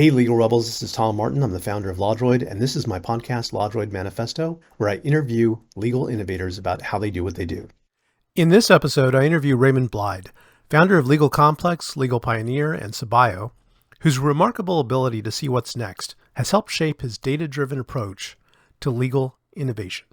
Hey, Legal Rebels, this is Tom Martin. I'm the founder of LawDroid, and this is my podcast, LawDroid Manifesto, where I interview legal innovators about how they do what they do. In this episode, I interview Raymond Blyd, founder of Legalcomplex, Legal Pioneer, and Sabio, whose remarkable ability to see what's next has helped shape his data-driven approach to legal innovation.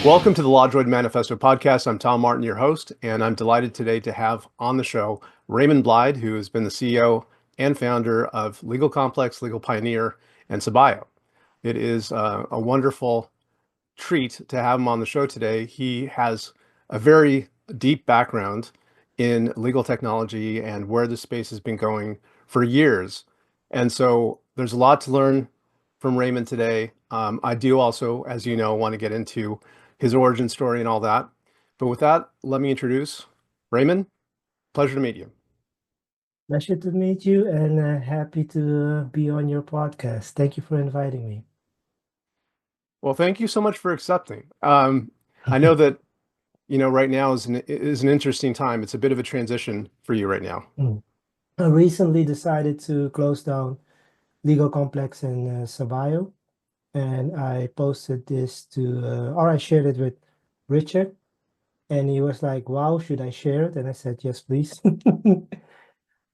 Welcome to the LawDroid Manifesto podcast. I'm Tom Martin, your host, and I'm delighted today to have on the show Raymond Blyd, who has been the CEO and founder of Legalcomplex, Legal Pioneer, and Sabio. It is a wonderful treat to have him on the show today. He has a very deep background in legal technology and where the space has been going for years. And so there's a lot to learn from Raymond today. I do also, as you know, want to get into his origin story and all that. But with that, let me introduce Raymond. Pleasure to meet you. Pleasure to meet you and happy to be on your podcast. Thank you for inviting me. Well, thank you so much for accepting. I know that, right now is an interesting time. It's a bit of a transition for you right now. I recently decided to close down Legalcomplex and Sabio, and I posted this or I shared it with Richard, and he was like, "Wow, should I share it?" And I said, "Yes, please,"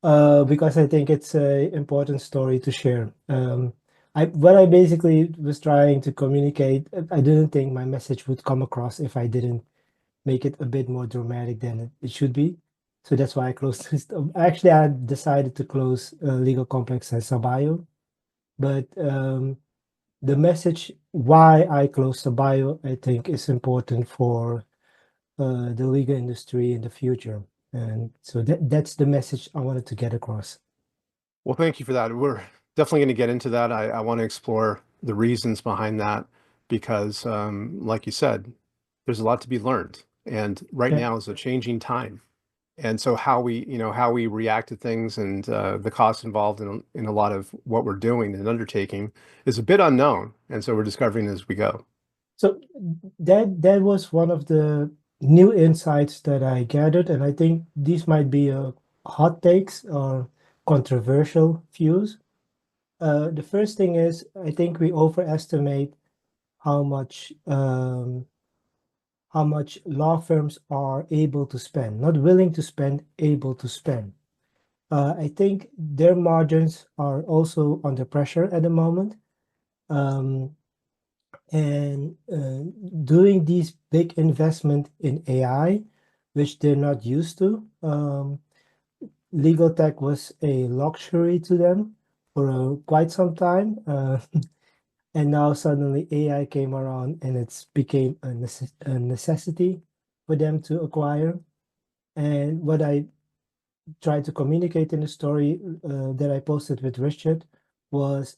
because I think it's an important story to share. What I basically was trying to communicate, I didn't think my message would come across if I didn't make it a bit more dramatic than it should be. So that's why I closed this. Actually, I decided to close Legalcomplex and Sabio, but the message why I closed Sabio, I think, is important for the legal industry in the future. And so that's the message I wanted to get across. Well, thank you for that. We're definitely going to get into that. I want to explore the reasons behind that because, like you said, there's a lot to be learned. And right Yeah. now is a changing time. And so how we react to things and the costs involved in a lot of what we're doing and undertaking is a bit unknown. And so we're discovering as we go. So that was one of the new insights that I gathered, and I think these might be hot takes or controversial views. The first thing is I think we overestimate how much law firms are able to spend, not willing to spend, able to spend. I think their margins are also under pressure at the moment. And doing these big investment in AI, which they're not used to, legal tech was a luxury to them for quite some time. And now suddenly AI came around and it's became a necessity for them to acquire. And what I tried to communicate in the story that I posted with Richard was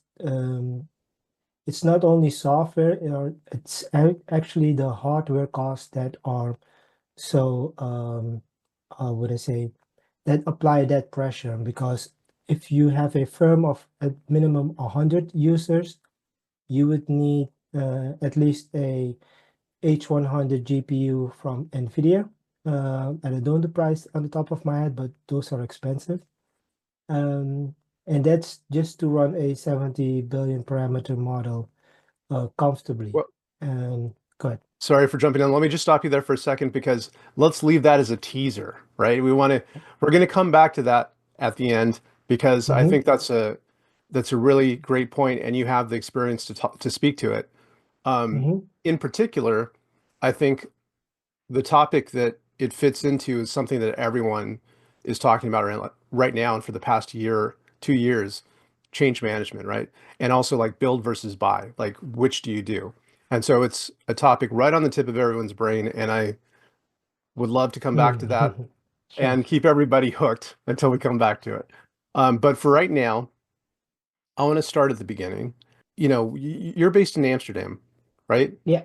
it's not only software, it's actually the hardware costs that are so, how would I say, that apply that pressure. Because if you have a firm of at minimum 100 users, you would need at least a H100 GPU from NVIDIA. I don't know the price on the top of my head, but those are expensive. And that's just to run a 70 billion parameter model comfortably. Well, Go ahead. sorry for jumping in. Let me just stop you there for a second because let's leave that as a teaser, right? We're going to come back to that at the end because I think that's a really great point, and you have the experience to speak to it. In particular, I think the topic that it fits into is something that everyone is talking about right now and for the past year, 2 years, change management, right? And also like build versus buy, like which do you do? And so it's a topic right on the tip of everyone's brain, and I would love to come back to that Sure. and keep everybody hooked until we come back to it. But for right now, I want to start at the beginning. You're based in Amsterdam, right? Yeah.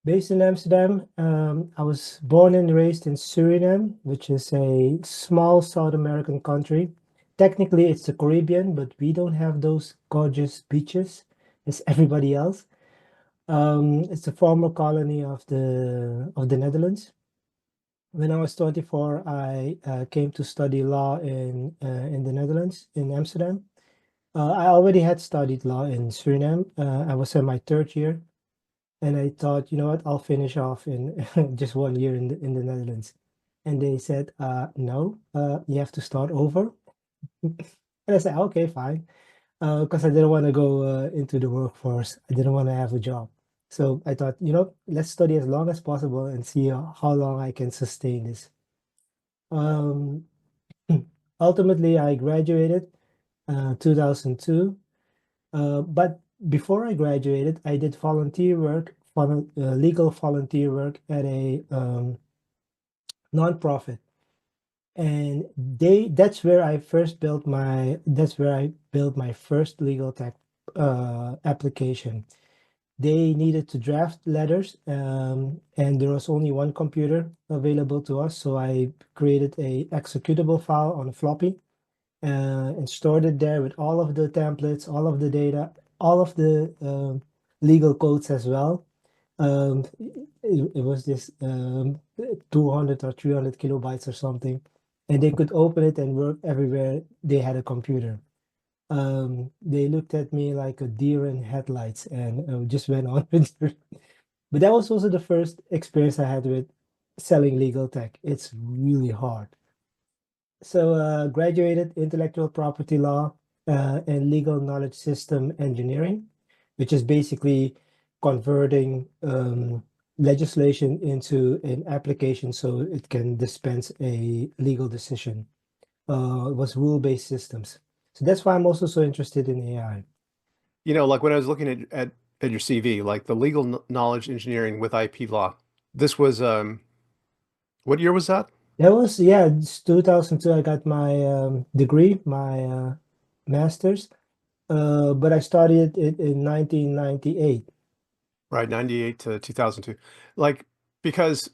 Based in Amsterdam, I was born and raised in Suriname, which is a small South American country. Technically, it's the Caribbean, but we don't have those gorgeous beaches as everybody else. It's a former colony of the Netherlands. When I was 24, I came to study law in the Netherlands, in Amsterdam. I already had studied law in Suriname. I was in my third year, and I thought, you know what, I'll finish off in just 1 year in the Netherlands. And they said, no, you have to start over. And I said, okay, fine, because I didn't want to go into the workforce. I didn't want to have a job. So I thought, you know, let's study as long as possible and see how long I can sustain this. Um, Ultimately, I graduated 2002. But before I graduated, I did volunteer work, legal volunteer work at a nonprofit, and that's where I built my first legal tech application. They needed to draft letters, and there was only one computer available to us, so I created a executable file on a floppy and stored it there with all of the templates, all of the data, all of the legal codes as well. It was this 200 or 300 kilobytes or something, and they could open it and work everywhere they had a computer. They looked at me like a deer in headlights and just went on with it. But that was also the first experience I had with selling legal tech. It's really hard. So graduated intellectual property law and legal knowledge system engineering, which is basically converting legislation into an application so it can dispense a legal decision. It was rule-based systems. So that's why I'm also so interested in AI. You know, like when I was looking at your CV, like the legal knowledge engineering with IP law, this was what year was that? That was, yeah, it's 2002. I got my degree, my master's, but I started it in 1998. Right, 98 to 2002. Like, because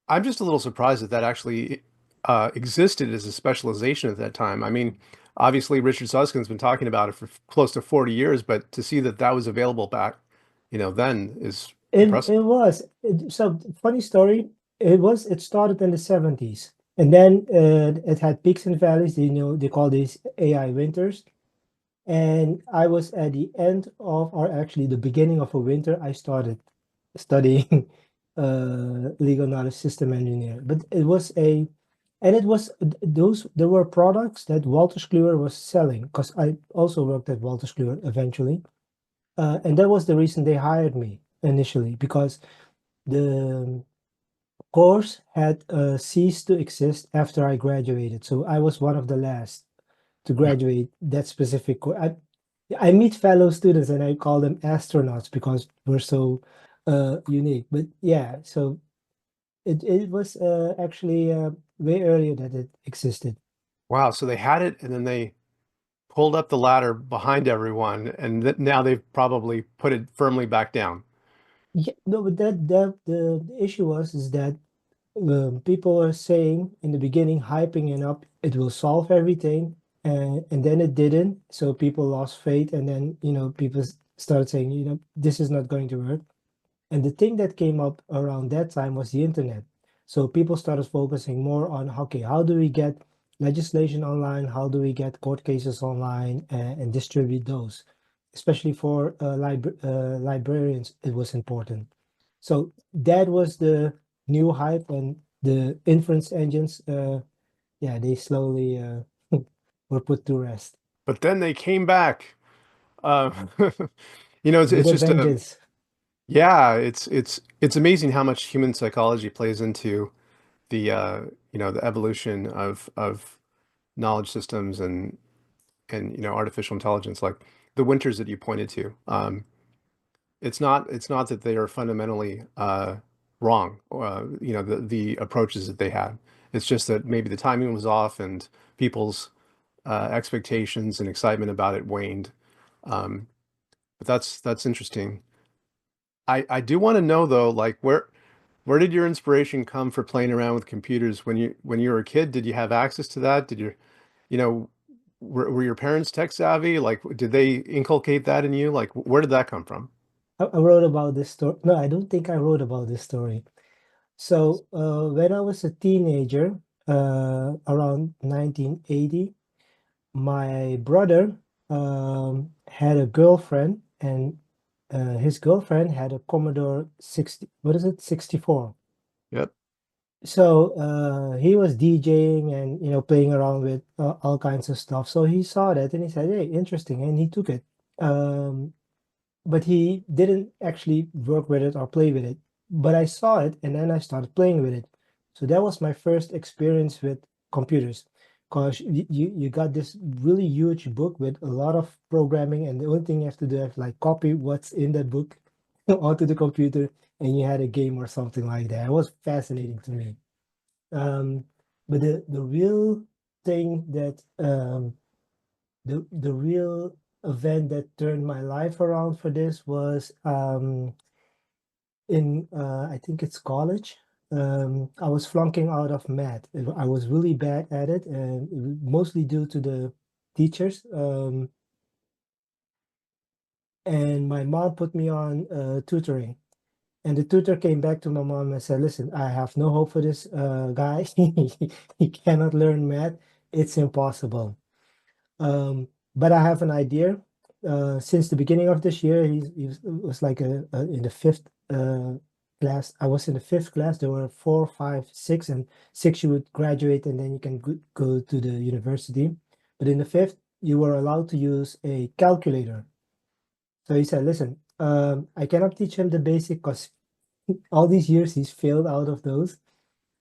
I'm just a little surprised that that actually existed as a specialization at that time. I mean, obviously Richard Susskind's been talking about it for close to 40 years, but to see that that was available back, then is impressive. So funny story. It started in the 70s, and then it had peaks and valleys. They call these AI winters. And I was at the end of, or actually the beginning of a winter, I started studying legal knowledge system engineer. But it was those, there were products that Wolters Kluwer was selling, because I also worked at Wolters Kluwer eventually. And that was the reason they hired me initially, because the course had ceased to exist after I graduated. So I was one of the last to graduate that specific course. I meet fellow students and I call them astronauts because we're so unique. But yeah, so it was actually way earlier that it existed. Wow, so they had it and then they pulled up the ladder behind everyone, and now they've probably put it firmly back down. Yeah, no, but the issue was is that people were saying in the beginning, hyping it up, it will solve everything, and then it didn't. So people lost faith, and then people started saying, this is not going to work. And the thing that came up around that time was the internet. So people started focusing more on, okay, how do we get legislation online? How do we get court cases online and distribute those? Especially for librarians, it was important. So that was the new hype, and the inference engines, yeah, they slowly were put to rest But then they came back. Uh, with it's a just a vengeance. yeah, it's amazing how much human psychology plays into the the evolution of knowledge systems and artificial intelligence, like the winters that you pointed to. It's not that they are fundamentally wrong, the approaches that they had. It's just that maybe the timing was off and people's expectations and excitement about it waned. But that's interesting. I do want to know though, like where did your inspiration come for playing around with computers when you were a kid? Did you have access to that? Did you know, were your parents tech savvy? Like, did they inculcate that in you? Like, where did that come from? I wrote about this story. No, I don't think I wrote about this story. So when I was a teenager, around 1980, my brother had a girlfriend, and his girlfriend had a Commodore 60, what is it, 64. Yep. So he was DJing and playing around with all kinds of stuff. So he saw that and he said, "Hey, interesting," and he took it. Um, but he didn't actually work with it or play with it. But I saw it and then I started playing with it. So that was my first experience with computers. Because you got this really huge book with a lot of programming, and the only thing you have to do is like copy what's in that book onto the computer, and you had a game or something like that. It was fascinating to me. Um, but the real thing that the real event that turned my life around for this was in I think it's college. I was flunking out of math. I was really bad at it, and it was mostly due to the teachers. And my mom put me on tutoring. And the tutor came back to my mom and said, "Listen, I have no hope for this guy. He cannot learn math. It's impossible." But I have an idea. Since the beginning of this year, it was like in the fifth class. I was in the fifth class. There were four, five, six, and six you would graduate and then you can go to the university. But in the fifth, you were allowed to use a calculator. So he said, "Listen, I cannot teach him the basic because all these years he's failed out of those.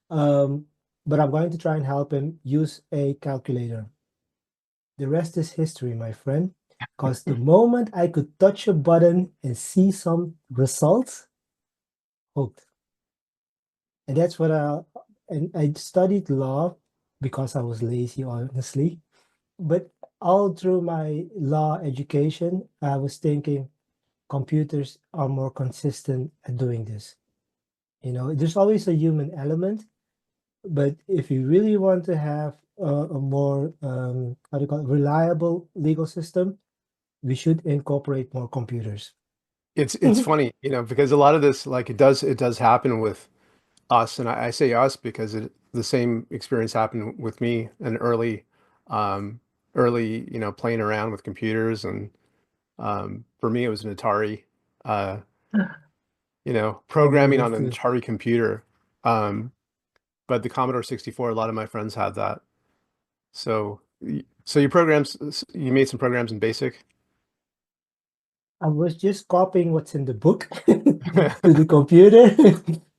Um, but I'm going to try and help him use a calculator." The rest is history, my friend. Because the moment I could touch a button and see some results, hooked. And that's what and I studied law because I was lazy, honestly. But all through my law education, I was thinking computers are more consistent at doing this. There's always a human element, but if you really want to have a more, how do you call it, reliable legal system, we should incorporate more computers. It's funny, because a lot of this, like it does happen with us, and I say us because the same experience happened with me in um, early, playing around with computers, and for me it was an Atari, uh, For me, it programming was on an too. Atari computer. Um, but the Commodore 64, a lot of my friends had that. So you made some programs in BASIC. I was just copying what's in the book to the computer.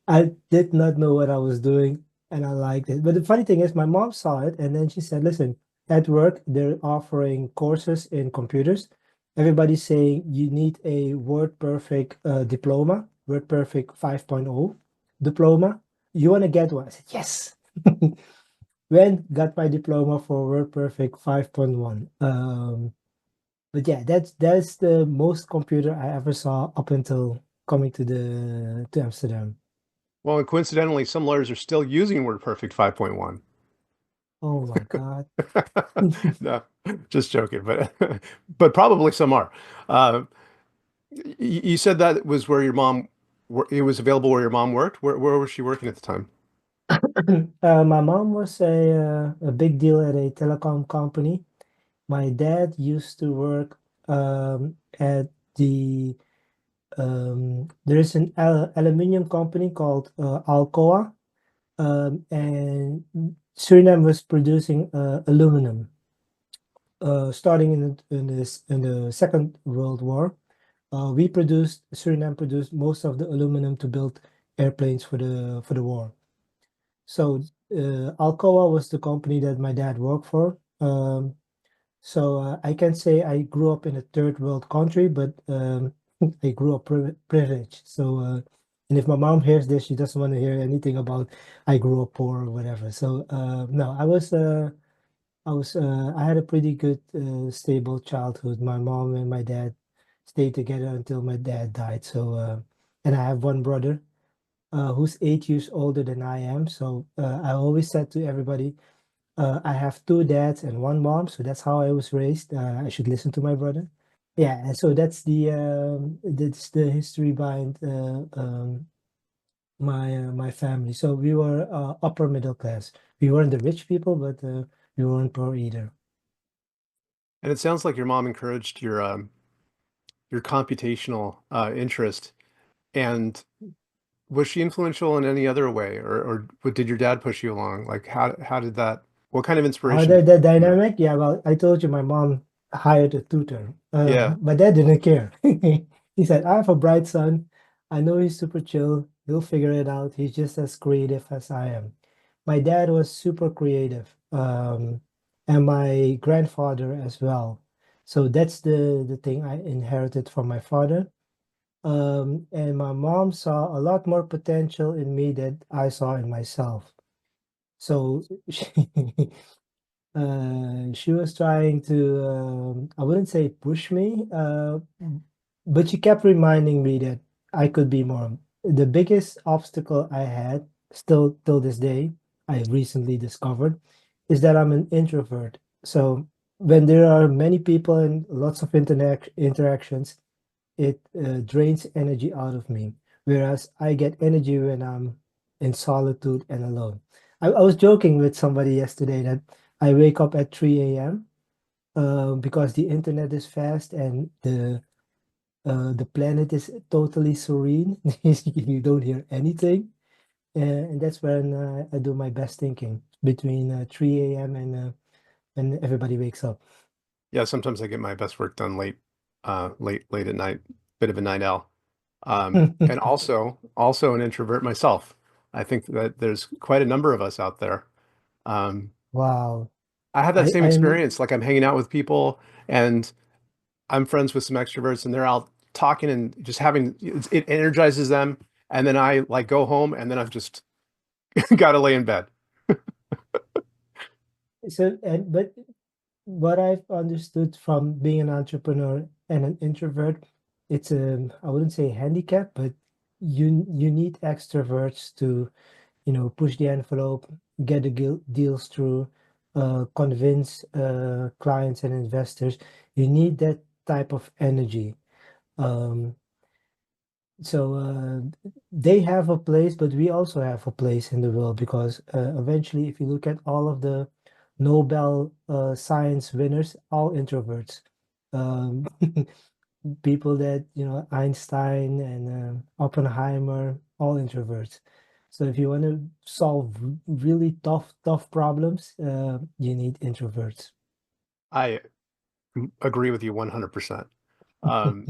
I did not know what I was doing, and I liked it. But the funny thing is, my mom saw it, and then she said, "Listen, at work, they're offering courses in computers. Everybody's saying you need a WordPerfect diploma, WordPerfect 5.0 diploma. You want to get one?" I said, "Yes." When got my diploma for WordPerfect 5.1. But yeah, that's the most computer I ever saw up until coming to Amsterdam. Well, and coincidentally, some lawyers are still using WordPerfect 5.1. Oh my God. No, just joking, but but probably some are. Uh, you said that was where your mom, it was available where your mom worked. Where was she working at the time? My mom was a big deal at a telecom company. My dad used to work at there is an aluminum company called Alcoa, and Suriname was producing aluminum starting in the Second World War. Suriname produced most of the aluminum to build airplanes for the war. So Alcoa was the company that my dad worked for. So I can say I grew up in a third world country, but I grew up privileged. So and if my mom hears this, she doesn't want to hear anything about I grew up poor or whatever. So no, I had a pretty good stable childhood. My mom and my dad stayed together until my dad died. So and I have one brother who's 8 years older than I am. So I always said to everybody, I have two dads and one mom, so that's how I was raised. I should listen to my brother. Yeah, and so that's the history behind my family. So we were upper middle class. We weren't the rich people, but we weren't poor either. And it sounds like your mom encouraged your computational interest. And was she influential in any other way, or did your dad push you along? Like how did that? What kind of How inspiration? the dynamic? Yeah, well, I told you my mom hired a tutor. Yeah, My dad didn't care. He said, I have a bright son. I know he's super chill. He'll figure it out. He's just as creative as I am. My dad was super creative, and my grandfather as well. So that's the thing I inherited from my father. And my mom saw a lot more potential in me than I saw in myself. So she was trying to, I wouldn't say push me, but she kept reminding me that I could be more. The biggest obstacle I had, still till this day, I recently discovered, is that I'm an introvert. So when there are many people and lots of interactions, it drains energy out of me. Whereas I get energy when I'm in solitude and alone. I was joking with somebody yesterday that I wake up at 3 a.m. Because the internet is fast and the planet is totally serene. You don't hear anything. And that's when I do my best thinking between 3 a.m. and when everybody wakes up. yeah. Sometimes I get my best work done late at night. Bit of a night owl. And also an introvert myself. I think that there's quite a number of us out there. Um, Wow. I have that I, same I'm experience. Like I'm hanging out with people, and I'm friends with some extroverts, and they're out talking and just having it energizes them. And then I like go home, and then I've just got to lay in bed. so and but what I've understood from being an entrepreneur and an introvert, it's a, I wouldn't say handicap, but you need extroverts to, push the envelope, get the deals through, convince clients and investors. You need that type of energy. Um, so they have a place, but we also have a place in the world because eventually, if you look at all of the Nobel science winners, all introverts. Um, people that, Einstein and Oppenheimer, all introverts. So if you want to solve really tough problems, you need introverts. I agree with you 100%. Um,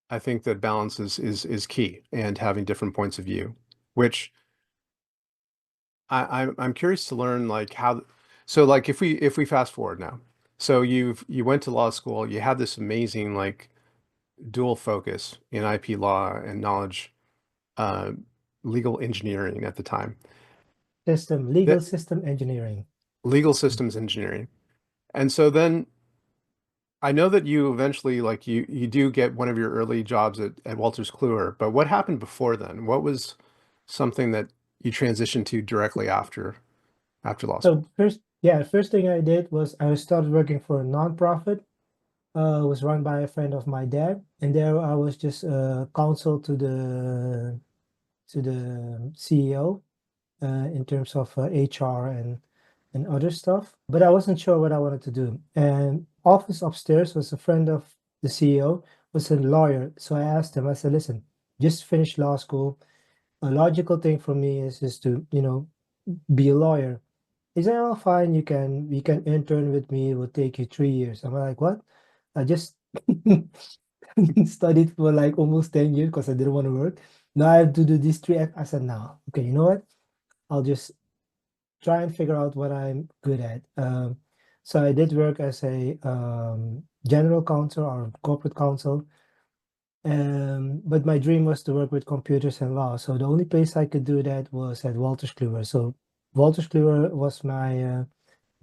I think that balance is key, and having different points of view, which I'm curious to learn like how. So like if we fast forward now, so you went to law school, you had this amazing like dual focus in IP law and knowledge, uh, legal engineering at the time, Legal that system engineering. legal systems engineering. And so then I know that you eventually like you do get one of your early jobs at Walters Kluwer, but what happened before then? What was something that you transitioned to directly after law So school? first thing I did was I started working for a nonprofit. Was run by a friend of my dad, and there I was just counsel to the CEO in terms of HR and other stuff. But I wasn't sure what I wanted to do. And office upstairs was a friend of the CEO, was a lawyer. So I asked him. I said, "Listen, just finished law school. A logical thing for me is just to be a lawyer." He said, "Oh, fine. You can intern with me. It will take you 3 years." I'm like, "What?" I just studied for like almost 10 years because I didn't want to work. Now I have to do these three. I said, "No, okay, you know what? I'll just try and figure out what I'm good at." So I did work as a general counsel or corporate counsel. But my dream was to work with computers and law. So the only place I could do that was at Walters Kluwer. So Walters Kluwer was my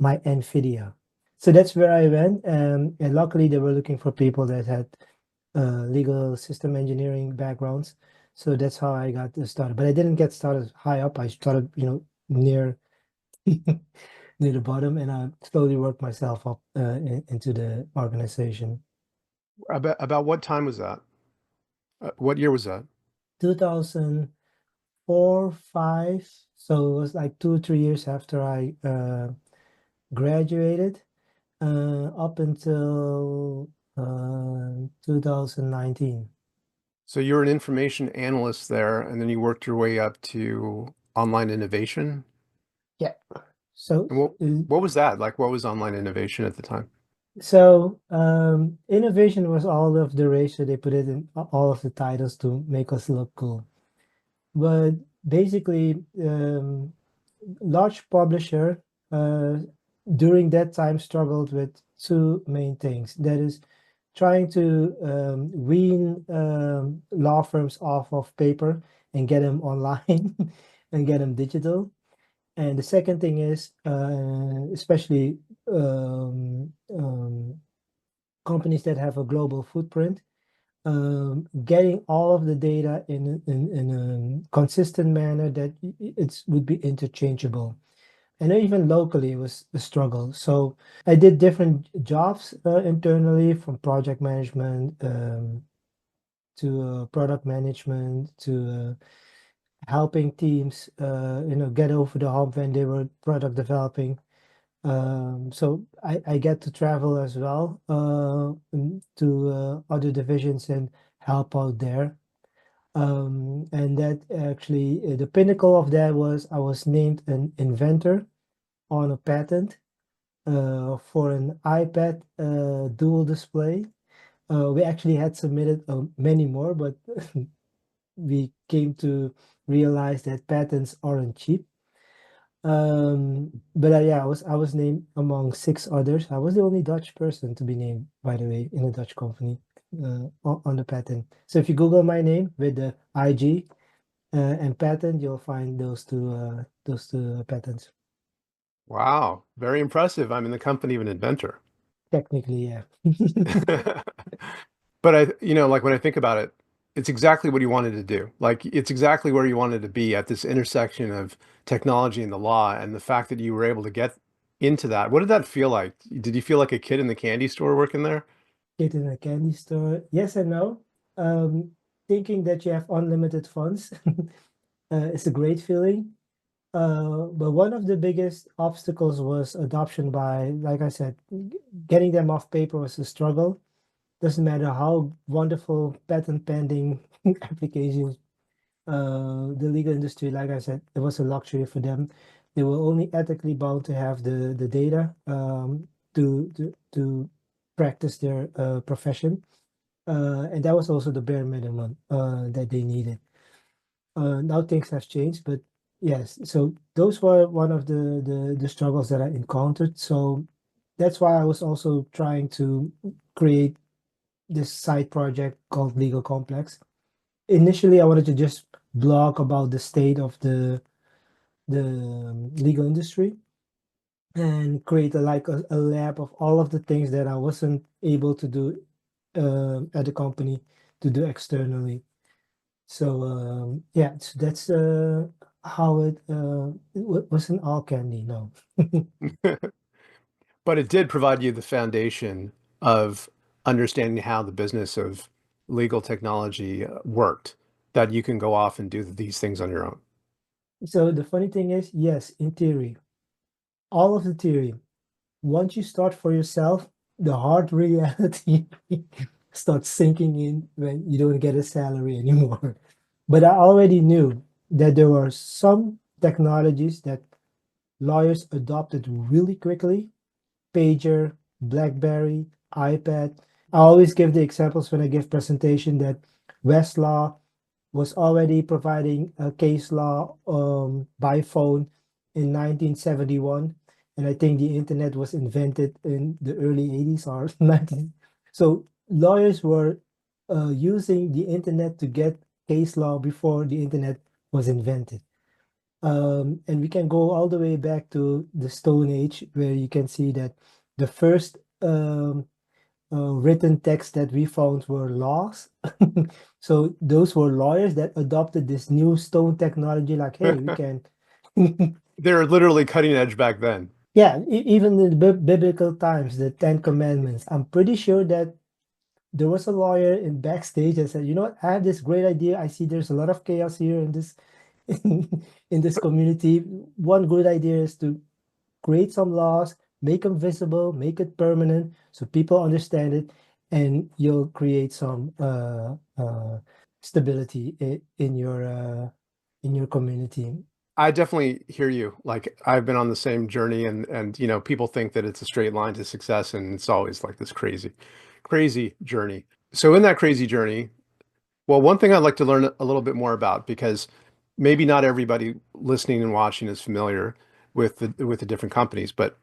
NVIDIA. So that's where I went. And luckily they were looking for people that had legal system engineering backgrounds. So that's how I got started. But I didn't get started high up. I started, near near the bottom, and I slowly worked myself up into the organization. About what time was that? What year was that? 2004, 5. So it was like 2, 3 years after I graduated, up until 2019. So you were an information analyst there, and then you worked your way up to online innovation. Yeah. So And uh, what was that? Like, what was online innovation at the time? innovation was all of the rage, so they put it in all of the titles to make us look cool. But basically, large publisher uh, during that time struggled with two main things. That is trying to wean law firms off of paper and get them online and get them digital. And the second thing is, especially companies that have a global footprint, getting all of the data in a consistent manner that it would be interchangeable. And even locally, it was a struggle. So I did different jobs internally, from project management to product management to helping teams, get over the hump when they were product developing. So I get to travel as well to other divisions and help out there. And that actually, the pinnacle of that was I was named an inventor on a patent for an iPad dual display. We actually had submitted many more, but we came to realize that patents aren't cheap. But yeah, I was named among 6 others. I was the only Dutch person to be named, by the way, in a Dutch company on the patent. So if you Google my name with the IG and patent, you'll find those two patents. Wow, very impressive. I'm in the company of an inventor. Technically, yeah. But like when I think about it, it's exactly what you wanted to do. Like it's exactly where you wanted to be at this intersection of technology and the law, and the fact that you were able to get into that. What did that feel like? Did you feel like a kid in the candy store working there? Get in a candy store. Yes and no. Um, Thinking that you have unlimited funds is a great feeling. But one of the biggest obstacles was adoption by, like I said, getting them off paper was a struggle. Doesn't matter how wonderful patent pending applications, the legal industry, like I said, it was a luxury for them. They were only ethically bound to have the data to practice their profession. And that was also the bare minimum that they needed. Now things have changed, but yes, so those were one of the struggles that I encountered. So that's why I was also trying to create this side project called Legalcomplex. Initially, I wanted to just blog about the state of the legal industry and create a lab of all of the things that I wasn't able to do at the company to do externally. So yeah, so that's how it wasn't all candy, no. But it did provide you the foundation of understanding how the business of legal technology worked, that you can go off and do these things on your own. So the funny thing is, yes, in theory, all of the theory, once you start for yourself, the hard reality starts sinking in when you don't get a salary anymore. But I already knew that there were some technologies that lawyers adopted really quickly: pager, BlackBerry, iPad. I always give the examples when I give presentation that Westlaw was already providing a case law by phone in 1971, and I think the internet was invented in the early 80s or 19. So lawyers were using the internet to get case law before the internet was invented. And we can go all the way back to the Stone Age, where you can see that the first written texts that we found were laws. So those were lawyers that adopted this new stone technology, like, hey, we can. They're literally cutting edge back then. Yeah, even in the biblical times, the Ten Commandments, I'm pretty sure that there was a lawyer in backstage that said, you know what, I have this great idea. I see there's a lot of chaos here in this in this community. One good idea is to create some laws, make them visible, make it permanent so people understand it, and you'll create some stability in your community. I definitely hear you. Like I've been on the same journey and people think that it's a straight line to success and it's always like this crazy journey. So in that crazy journey, well, one thing I'd like to learn a little bit more about because maybe not everybody listening and watching is familiar with the different companies, but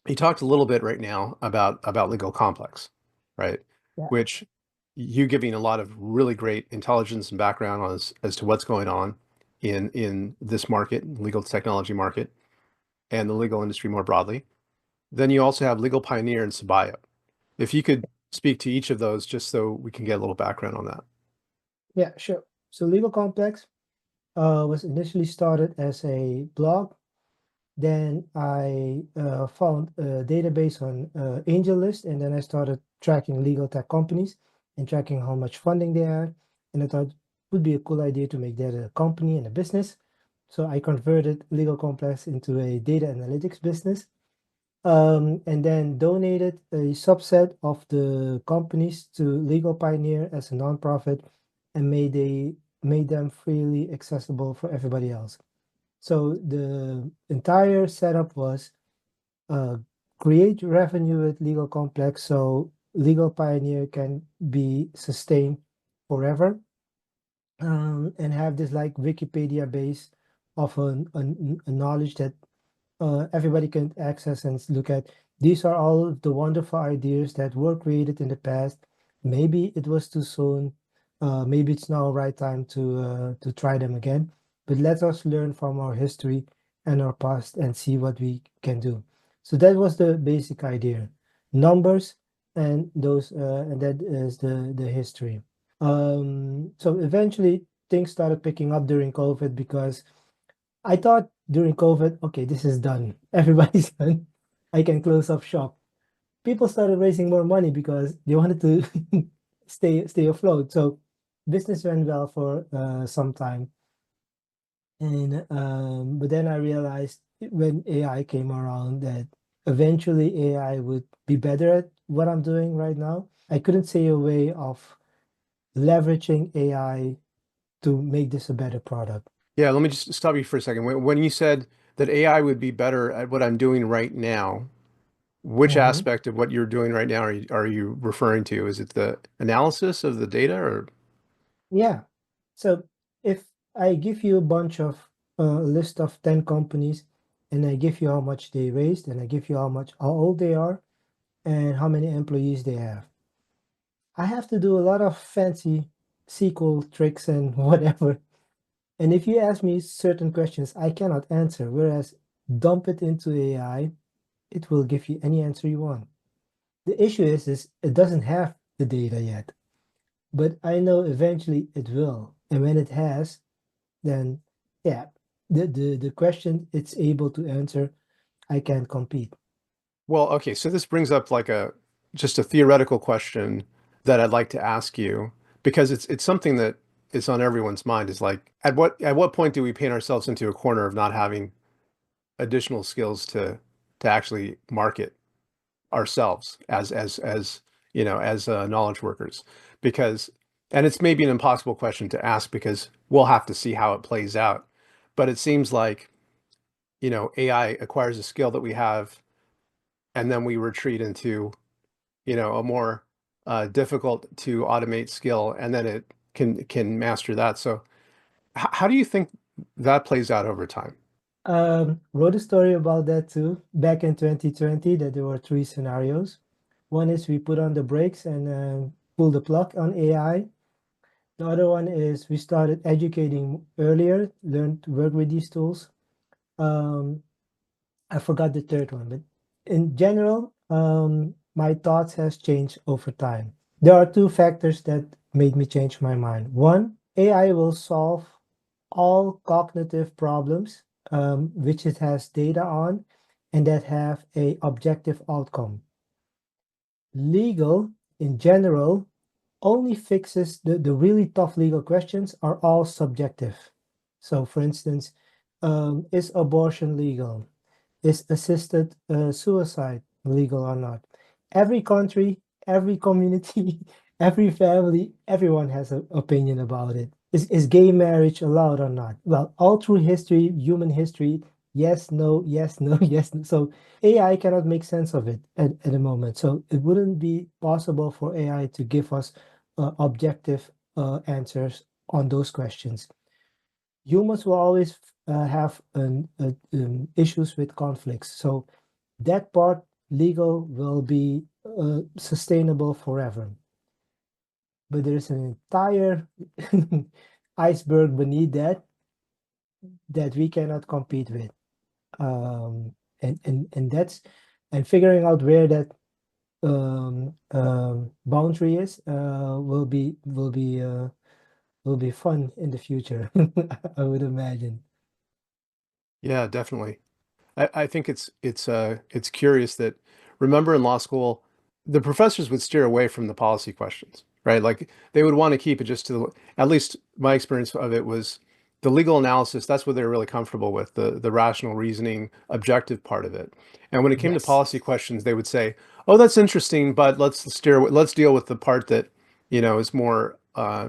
you talked a little bit right now about Legal Complex, right? Yeah. Which you giving a lot of really great intelligence and background on as to what's going on in this market, legal technology market, and the legal industry more broadly. Then you also have Legal Pioneer and Sabio. If you could speak to each of those just so we can get a little background on that. Yeah, sure. So Legalcomplex was initially started as a blog. Then I found a database on AngelList, and then I started tracking legal tech companies and tracking how much funding they had. And I thought it would be a cool idea to make that a company and a business. So I converted Legal Complex into a data analytics business, and then donated a subset of the companies to Legal Pioneer as a nonprofit, and made them freely accessible for everybody else. So the entire setup was create revenue with Legalcomplex so Legal Pioneer can be sustained forever, and have this like Wikipedia base of a knowledge that everybody can access and look at. These are all of the wonderful ideas that were created in the past. Maybe it was too soon. Maybe it's now right time to try them again. But let us learn from our history and our past and see what we can do. So that was the basic idea. Numbers and those and that is the history. So eventually things started picking up during COVID because I thought during COVID, okay, this is done. Everybody's done. I can close up shop. People started raising more money because they wanted to stay afloat. So business went well for some time. And but then I realized when AI came around that eventually AI would be better at what I'm doing right now. I couldn't see a way of leveraging AI to make this a better product. Yeah, let me just stop you for a second. When you said that AI would be better at what I'm doing right now, which Mhm. aspect of what you're doing right now are you referring to? Is it the analysis of the data or? Yeah. So if I give you a bunch of list of 10 companies and I give you how much they raised and I give you how old they are and how many employees they have, I have to do a lot of fancy SQL tricks and whatever. And if you ask me certain questions, I cannot answer. Whereas dump it into AI, it will give you any answer you want. The issue is it doesn't have the data yet, but I know eventually it will. And when it has, then yeah, the question it's able to answer, I can compete. Well, okay, so this brings up like a just a theoretical question that I'd like to ask you because it's something that is on everyone's mind is like at what point do we paint ourselves into a corner of not having additional skills to actually market ourselves as knowledge workers because and it's maybe an impossible question to ask because we'll have to see how it plays out, but it seems like AI acquires a skill that we have and then we retreat into a more difficult to automate skill and then it can master that. So how do you think that plays out over time? Wrote a story about that too back in 2020 that there were three scenarios. One is we put on the brakes and pull the plug on AI. The other one is we started educating earlier, learned to work with these tools. Um, I forgot the third one, but in general, my thoughts has changed over time. There are two factors that made me change my mind. One, AI will solve all cognitive problems which it has data on and that have a objective outcome. Legal in general only fixes the really tough legal questions are all subjective. So for instance, is abortion legal? Is assisted suicide legal or not? Every country, every community, every family, everyone has an opinion about it. Is gay marriage allowed or not? Well, all through history, human history, yes, no, yes, no, yes. No. So AI cannot make sense of it at the moment. So it wouldn't be possible for AI to give us objective answers on those questions. Humans will always have issues with conflicts. So that part legal will be sustainable forever. But there's an entire iceberg beneath that we cannot compete with. And that's and figuring out where that boundary is will be fun in the future. I would imagine. Yeah, definitely. I think it's curious that remember in law school, the professors would steer away from the policy questions, right? Like they would want to keep it just to at least my experience of it was the legal analysis. That's what they were really comfortable with, the rational reasoning, objective part of it. And when it came to Yes. policy questions, they would say, "Oh, that's interesting, but let's deal with the part that, is more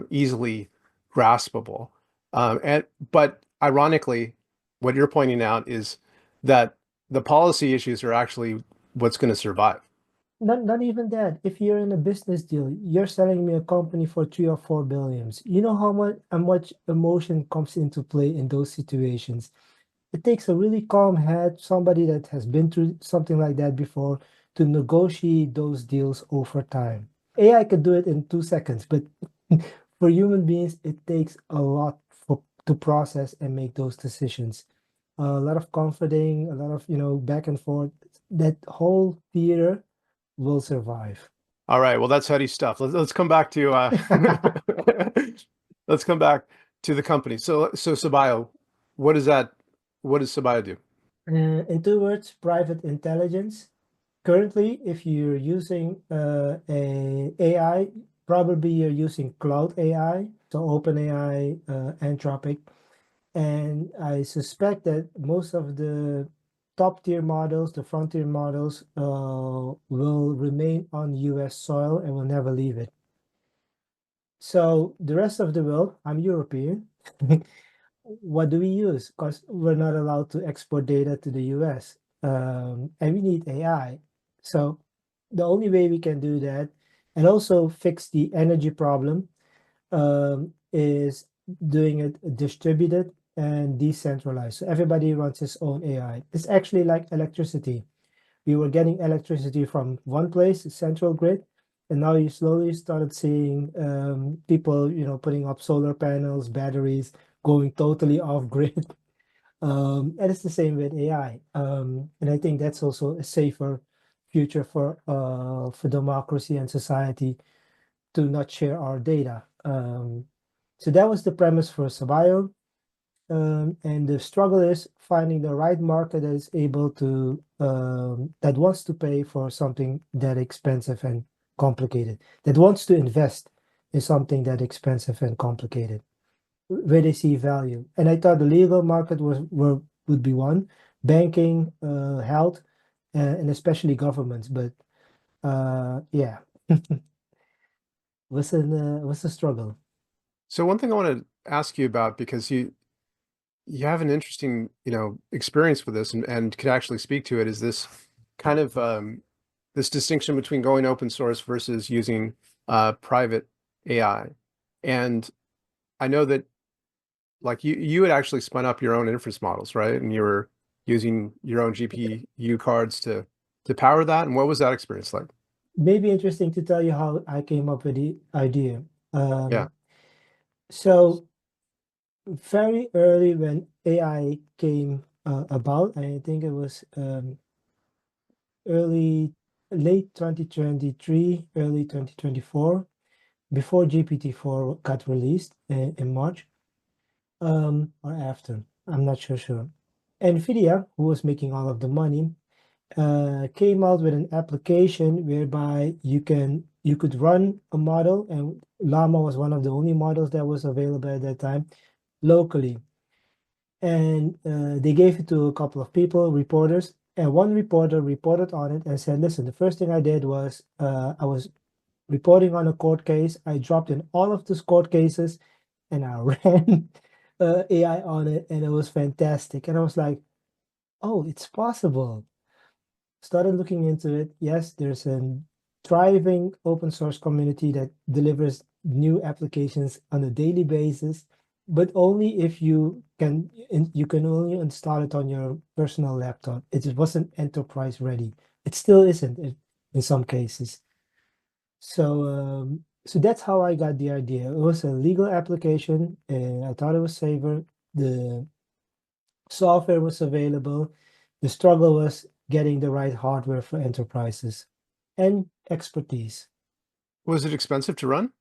easily graspable." But ironically, what you're pointing out is that the policy issues are actually what's going to survive. Not even that. If you're in a business deal, you're selling me a company for 3 or 4 billions. You know how much emotion comes into play in those situations. It takes a really calm head, somebody that has been through something like that before, to negotiate those deals over time. AI could do it in 2 seconds, but for human beings, it takes a lot to process and make those decisions. A lot of comforting, a lot of back and forth. That whole theater will survive. All right, well, that's heady stuff. Let's come back to let's come back to the company. So Sabio, what is that? What does Sabio do? In 2 words, private intelligence. Currently, if you're using a AI, probably you're using cloud AI, so OpenAI, Anthropic, and I suspect that most of the top tier models, the frontier models, will remain on US soil and will never leave it. So the rest of the world, I'm European. What do we use? Because we're not allowed to export data to the US, and we need AI. So the only way we can do that and also fix the energy problem is doing it distributed and decentralized. So everybody runs his own AI. It's actually like electricity. We were getting electricity from one place, the central grid, and now you slowly started seeing people, putting up solar panels, batteries, going totally off grid. And it's the same with AI. And I think that's also a safer future for democracy and society to not share our data. So that was the premise for Sabio. And the struggle is finding the right market that is able to that wants to pay for something that expensive and complicated, that wants to invest in something that expensive and complicated, where they see value. And I thought the legal market would be one, banking, health, and especially governments. But yeah, was a struggle. So one thing I want to ask you about because you have an interesting, experience with this and could actually speak to it is this kind of this distinction between going open source versus using private AI. And I know that like you had actually spun up your own inference models, right? And you were using your own GPU cards to power that. And what was that experience like? Maybe interesting to tell you how I came up with the idea. Yeah. So very early when AI came about, I think it was early late 2023, early 2024, before GPT-4 got released in March, or after. I'm not sure. NVIDIA, who was making all of the money, came out with an application whereby you could run a model, and Llama was one of the only models that was available at that time locally. And they gave it to a couple of people, reporters, and one reporter reported on it and said, "Listen, the first thing I did was I was reporting on a court case. I dropped in all of those court cases, and I ran AI on it, and it was fantastic." And I was like, "Oh, it's possible." Started looking into it. Yes, there's a thriving open source community that delivers new applications on a daily basis, but only if you can only install it on your personal laptop. It wasn't enterprise ready. It still isn't in some cases. So that's how I got the idea. It was a legal application, and I thought it was safer. The software was available. The struggle was getting the right hardware for enterprises and expertise. Was it expensive to run?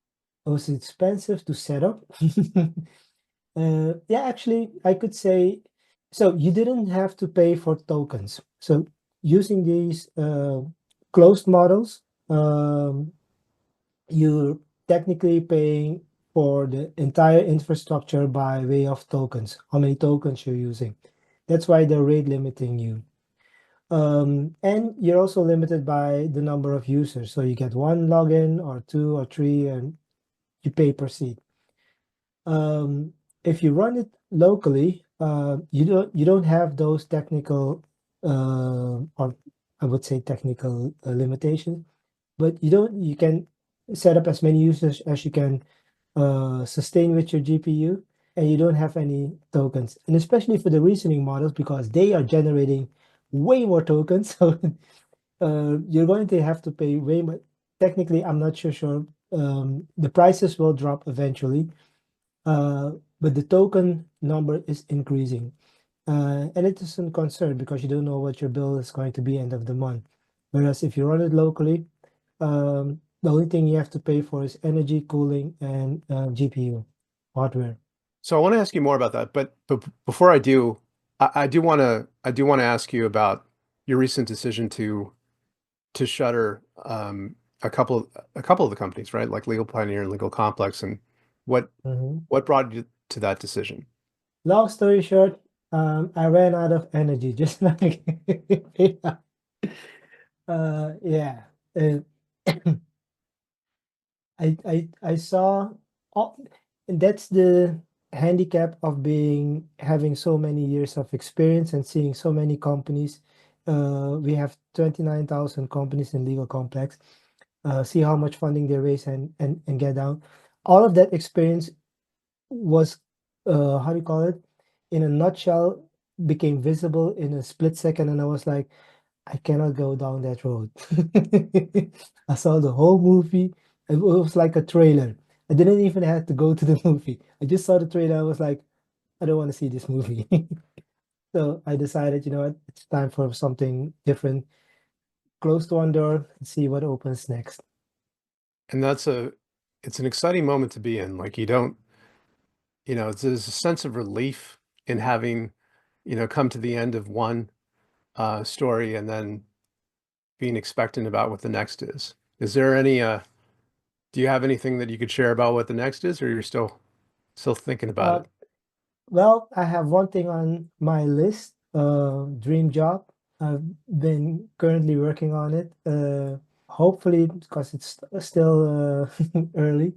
It was expensive to set up. Yeah, actually, I could say so. You didn't have to pay for tokens. So using these closed models, you're technically paying for the entire infrastructure by way of tokens, how many tokens you're using. That's why they're rate limiting you. And you're also limited by the number of users. So you get one login or two or three, and you pay per seat. If you run it locally, you don't have those technical, or I would say technical limitations, but you can set up as many users as you can sustain with your GPU, and you don't have any tokens. And especially for the reasoning models, because they are generating way more tokens, so you're going to have to pay way more. Technically, I'm not sure. The prices will drop eventually, but the token number is increasing. And it is a concern because you don't know what your bill is going to be end of the month. Whereas if you run it locally, the only thing you have to pay for is energy, cooling, and GPU hardware. So I want to ask you more about that, but before I do, I do want to ask you about your recent decision to shutter a couple of the companies, right? Like Legal Pioneer and Legal Complex, and what Mhm. what brought you to that decision? Long story short, I ran out of energy, just like yeah. Yeah. Uh, I saw all, and that's the handicap of having so many years of experience and seeing so many companies. We have 29,000 companies in Legal Complex. See how much funding they raise and get down. All of that experience was, how do you call it? In a nutshell, became visible in a split second, and I was like, I cannot go down that road. I saw the whole movie. It was like a trailer. I didn't even have to go to the movie. I just saw the trailer. I was like, I don't want to see this movie. So I decided, you know what, it's time for something different. Close one door and see what opens next. And it's an exciting moment to be in. Like you don't, there's a sense of relief in having, come to the end of one story and then being expectant about what the next is. Is there any do you have anything that you could share about what the next is, or you're still thinking about Uh, it? well, I have one thing on my list, dream job. I've been currently working on it. Hopefully, because it's still early.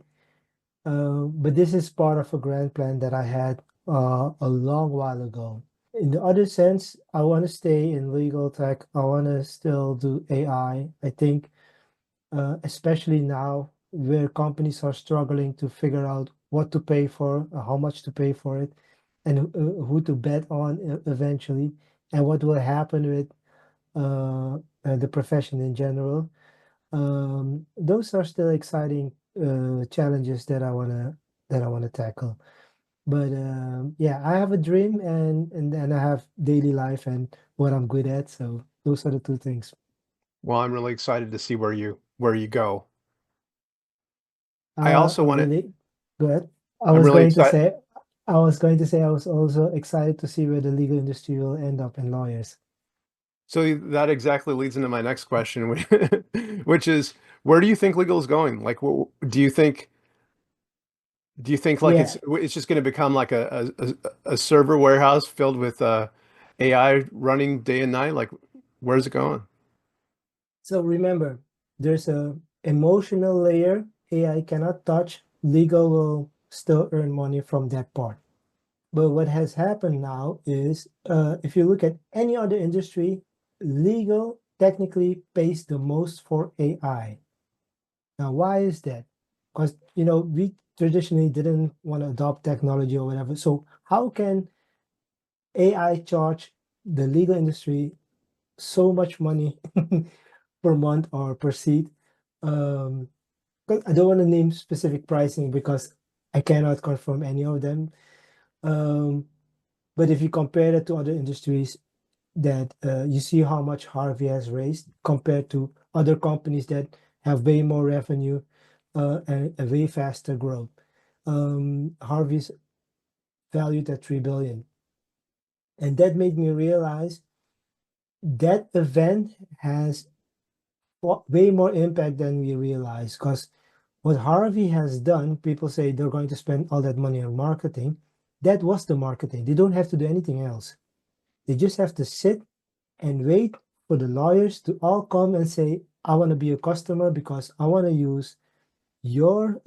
But this is part of a grand plan that I had a long while ago. In the other sense, I want to stay in legal tech. I want to still do AI. I think, especially now where companies are struggling to figure out what to pay for, how much to pay for it, and who to bet on eventually, and what will happen with the profession in general. Those are still exciting challenges that I wanna tackle. But yeah, I have a dream, and I have daily life and what I'm good at. So those are the two things. Well, I'm really excited to see where you go. I also I'm want to, really good. I I'm was really going to excited. say, I was going to say, I was also excited to see where the legal industry will end up in lawyers. So that exactly leads into my next question, which is, where do you think legal is going? Like, do you think like it's Yeah. it's just going to become like a server warehouse filled with AI running day and night? Like, where's it going? So remember, there's a emotional layer AI cannot touch. Legal will still earn money from that part. But what has happened now is, if you look at any other industry, legal technically pays the most for AI. Now, why is that? Because we traditionally didn't want to adopt technology or whatever. So how can AI charge the legal industry so much money per month or per seat? Um, 'Cause I don't want to name specific pricing because I cannot confirm any of them. Um, but if you compare it to other industries, that you see how much Harvey has raised compared to other companies that have way more revenue and a way faster growth. Harvey's valued at 3 billion. And that made me realize that event has way more impact than we realize. Because what Harvey has done, people say they're going to spend all that money on marketing. That was the marketing. They don't have to do anything else. They just have to sit and wait for the lawyers to all come and say, I want to be a customer because I want to use your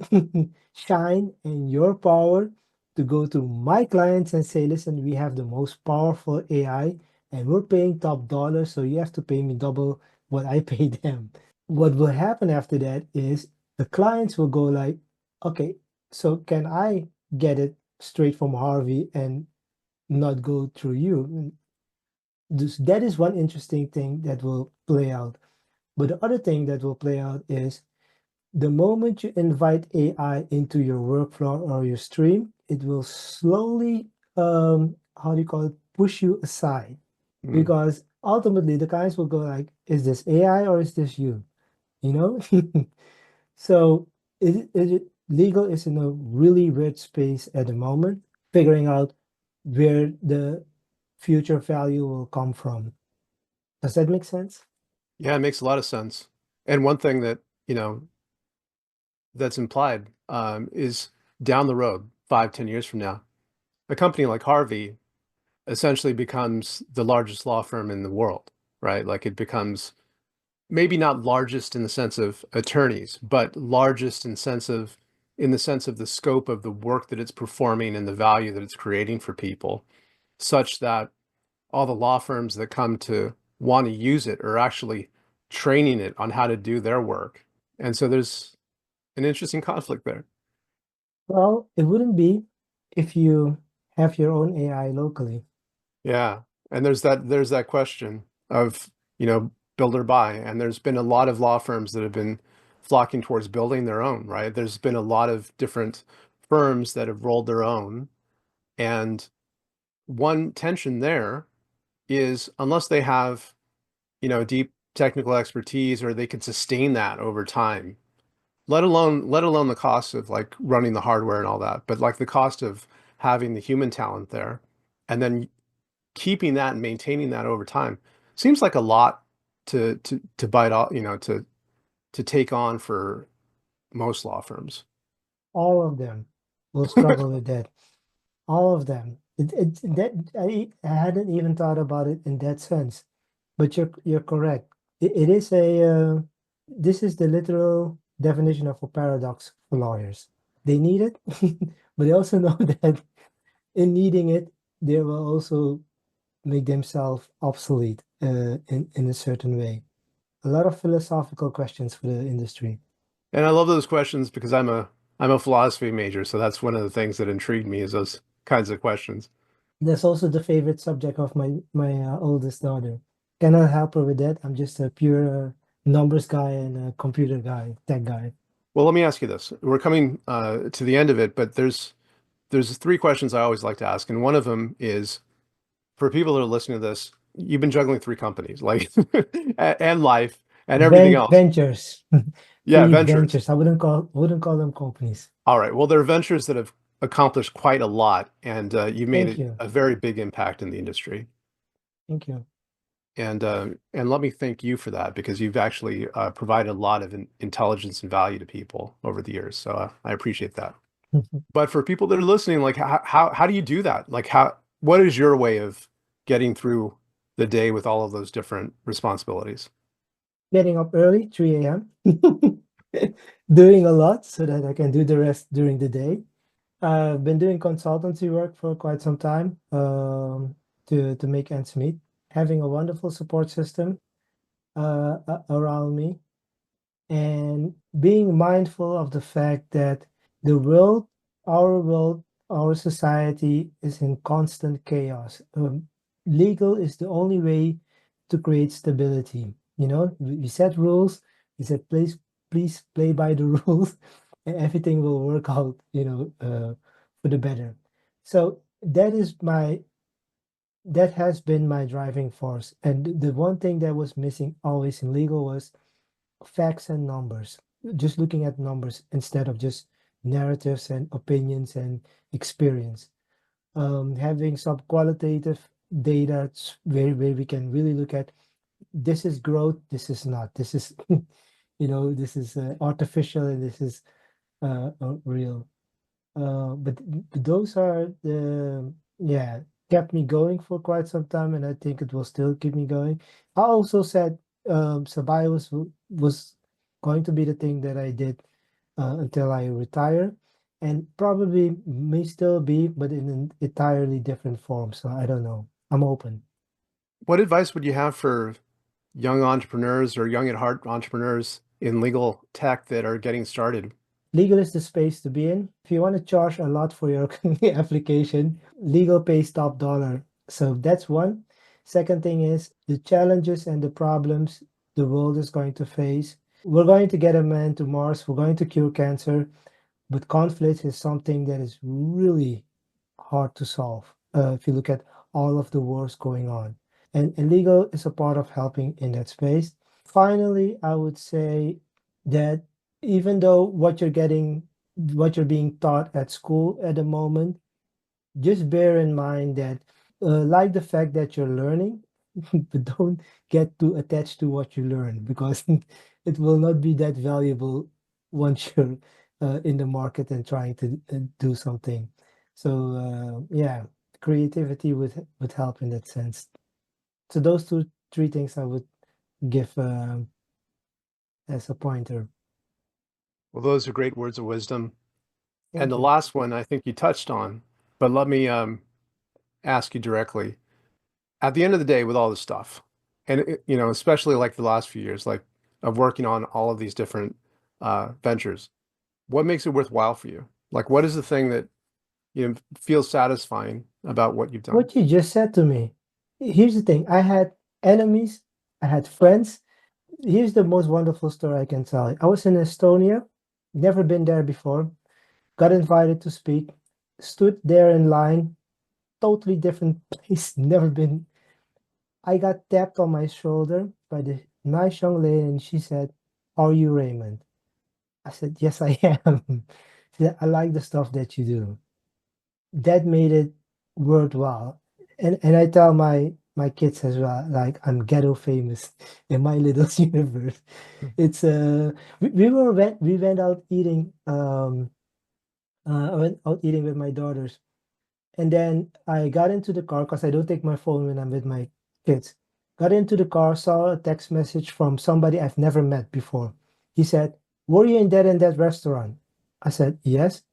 shine and your power to go to my clients and say, listen, we have the most powerful AI and we're paying top dollar, so you have to pay me double what I pay them. What will happen after that is the clients will go like, okay, so can I get it straight from Harvey and not go through you? That is one interesting thing that will play out. But the other thing that will play out is the moment you invite AI into your workflow or your stream, it will slowly, how do you call it, push you aside. Hmm. Because ultimately the guys will go like, is this AI or is this you? You know? So legal is in a really weird space at the moment, figuring out where the future value will come from. Does that make sense? Yeah, it makes a lot of sense. And one thing that, that's implied is down the road, 5, 10 years from now, a company like Harvey essentially becomes the largest law firm in the world, right? Like it becomes maybe not largest in the sense of attorneys, but largest in the sense of the scope of the work that it's performing and the value that it's creating for people, such that all the law firms that come to want to use it are actually training it on how to do their work. And so there's an interesting conflict there. Well, it wouldn't be if you have your own AI locally. Yeah. And there's that question of, build or buy. And there's been a lot of law firms that have been flocking towards building their own, right? There's been a lot of different firms that have rolled their own. And one tension there is unless they have, deep technical expertise or they can sustain that over time, let alone the cost of like running the hardware and all that, but like the cost of having the human talent there and then keeping that and maintaining that over time seems like a lot to bite off, to take on for most law firms. All of them will struggle with that. All of them. I hadn't even thought about it in that sense, but you're correct. It is this is the literal definition of a paradox for lawyers. They need it, but they also know that in needing it, they will also make themselves obsolete in a certain way. A lot of philosophical questions for the industry. And I love those questions because I'm a philosophy major, so that's one of the things that intrigued me is those kinds of questions. That's also the favorite subject of my oldest daughter. Cannot help her with that. I'm just a pure numbers guy and a computer guy, tech guy. Well, let me ask you this. We're coming to the end of it, but there's three questions I always like to ask, and one of them is for people that are listening to this, you've been juggling three companies, like and life. and everything else. Ventures, Yeah, three ventures. ventures. I wouldn't call them companies. All right. Well, they're ventures that have accomplished quite a lot, and you made Thank you, a very big impact in the industry. thank you. And let me thank you for that because you've actually provided a lot of intelligence and value to people over the years. So I appreciate that. But for people that are listening, like how do you do that? Like what is your way of getting through the day with all of those different responsibilities? Getting up early, 3 a.m. Doing a lot so that I can do the rest during the day. I've been doing consultancy work for quite some time to make ends meet. Having a wonderful support system around me, and being mindful of the fact that the world, our society is in constant chaos. Legal is the only way to create stability. You know, we set rules, we said, please play by the rules, and everything will work out, for the better. So that has been my driving force. And the one thing that was missing always in legal was facts and numbers, just looking at numbers instead of just narratives and opinions and experience. Having some qualitative data where we can really look at, this is growth, this is not, this is this is artificial, and this is real. But those are yeah, kept me going for quite some time, and I think it will still keep me going. I also said Sabai was going to be the thing that I did until I retire, and probably may still be, but in an entirely different form. So I don't know. I'm open. What advice would you have for young entrepreneurs or young at heart entrepreneurs in legal tech that are getting started? Legal is the space to be in. If you want to charge a lot for your application, legal pays top dollar. So that's one. Second thing is the challenges and the problems the world is going to face. We're going to get a man to Mars, we're going to cure cancer, but conflict is something that is really hard to solve if you look at all of the wars going on. And legal is a part of helping in that space. Finally, I would say that even though what you're being taught at school at the moment, just bear in mind that, like the fact that you're learning, but don't get too attached to what you learn, because it will not be that valuable once you're in the market and trying to do something. So yeah, creativity would help in that sense. So those three things I would give as a pointer. Well, those are great words of wisdom. And Thank the you. last one I think you touched on, but let me ask you directly. At the end of the day, with all this stuff, and especially like the last few years, like of working on all of these different ventures, what makes it worthwhile for you? Like, what is the thing that feels satisfying about what you've done? What you just said to me. Here's the thing. I had enemies. I had friends. Here's the most wonderful story I can tell you. I was in Estonia, never been there before, got invited to speak, stood there in line, totally different place, never been. I got tapped on my shoulder by the nice young lady, and she said, "Are you Raymond?" I said, "Yes, I am." She said, "I like the stuff that you do." That made it worthwhile. And I tell my kids as well, like, I'm ghetto famous in my little universe. It's we went out eating I went out eating with my daughters, and then I got into the car because I don't take my phone when I'm with my kids. Got into the car, saw a text message from somebody I've never met before. He said, "Were you in that and that restaurant?" I said, "Yes."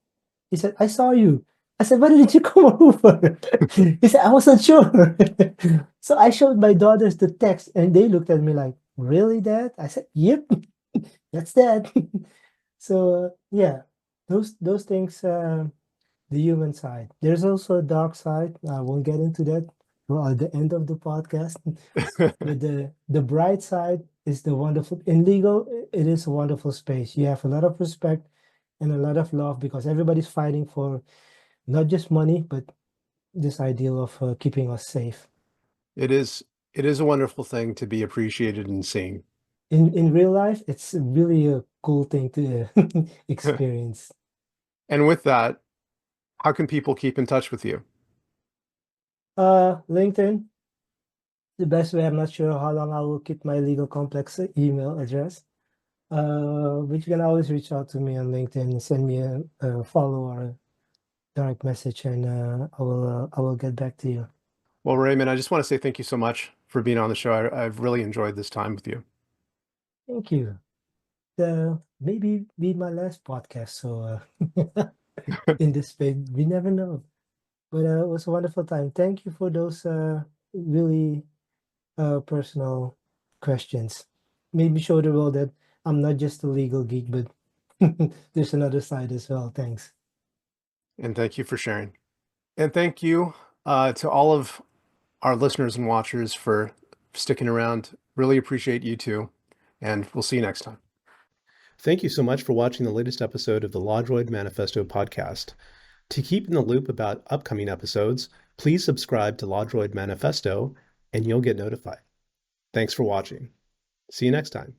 He said, "I saw you." I said, "Why didn't you come over?" He said, "I wasn't sure." So I showed my daughters the text, and they looked at me like, "Really, Dad?" I said, "Yep, that's that." So yeah, those things, the human side. There's also a dark side. I won't get into that. We're at the end of the podcast. But the bright side is the wonderful. In legal, it is a wonderful space. You have a lot of respect and a lot of love, because everybody's fighting for not just money, but this ideal of keeping us safe. It is it is a wonderful thing to be appreciated and seen. in real life, it's really a cool thing to experience. And with that, how can people keep in touch with you? LinkedIn, the best way. I'm not sure how long I will keep my legal complex email address. But you can always reach out to me on LinkedIn and send me a follow or a direct message, and I will get back to you. Well, Raymond, I just want to say thank you so much for being on the show. I've really enjoyed this time with you. Thank you. Maybe be my last podcast. So in this space, we never know. But it was a wonderful time. Thank you for those really personal questions. Made me show the world that I'm not just a legal geek, but there's another side as well. Thanks. And thank you for sharing. And thank you to all of our listeners and watchers for sticking around. Really appreciate you too. And we'll see you next time. Thank you so much for watching the latest episode of the LawDroid Manifesto podcast. To keep in the loop about upcoming episodes, please subscribe to LawDroid Manifesto and you'll get notified. Thanks for watching. See you next time.